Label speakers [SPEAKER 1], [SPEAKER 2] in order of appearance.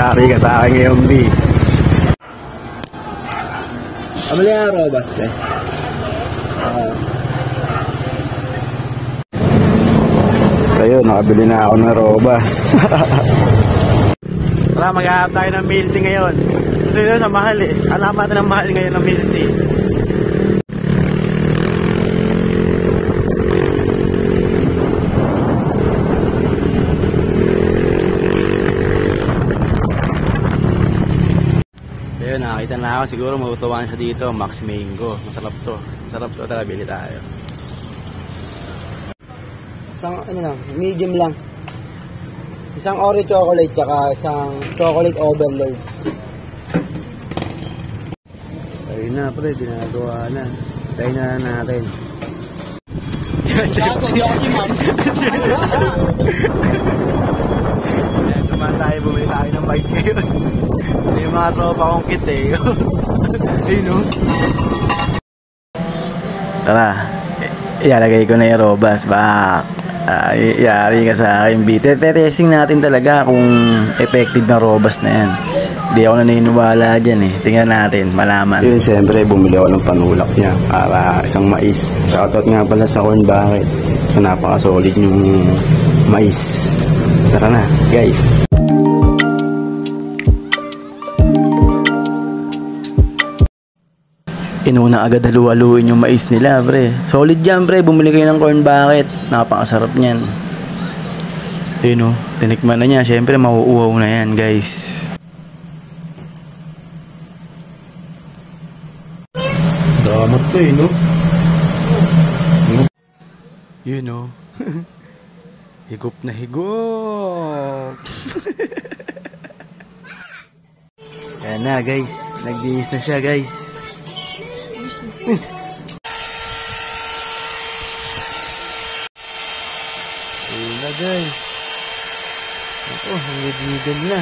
[SPEAKER 1] Yari ka sa akin ngayon, B. Abali nga robust eh. Ayun, nakabili na ako ng robust. Tara, mag-aap tayo ng milk tea ngayon. Kasi yun, ang mahal eh. Alam natin ang mahal ngayon ng milk tea. Ayun, nakakita na ako. Siguro magutuwan siya dito. Max Mango. Masarap to. Masarap to. Tara, bili tayo. Isang, ano lang, medium lang. Isang Oreo chocolate, tsaka isang chocolate overload. Ayun na, pre. Ginagawa na. Tayo na natin. Ayan, naman tayo. Bumili tayo ng bike ngayon. Yung mga tropa kong kit eh. Ayun no. Tara, ilalagay ko na yung robust back. Yari ka sa akin, B. Testing natin talaga kung effective na robust na yan. Hindi ako naniniwala dyan eh. Tingnan natin, malaman. Yun, syempre, bumili ako ng panulak niya para isang mais. Shoutout nga pala sa Corn Bucket. So, napaka-solid yung mais. Tara na, guys. Inuna agad halu-haluin yung mais nila, pre. Solid yan, pre. Bumili kayo ng Corn Bucket. Napakasarap niyan. Ayun o, tinikman na niya. Siyempre, mauuhaw na yan, guys. Damat to eh, no? Yun o. Higop na higop. Yan na, guys. Nag-diis na siya, guys. Ayun na, guys. Ako, hanggang na.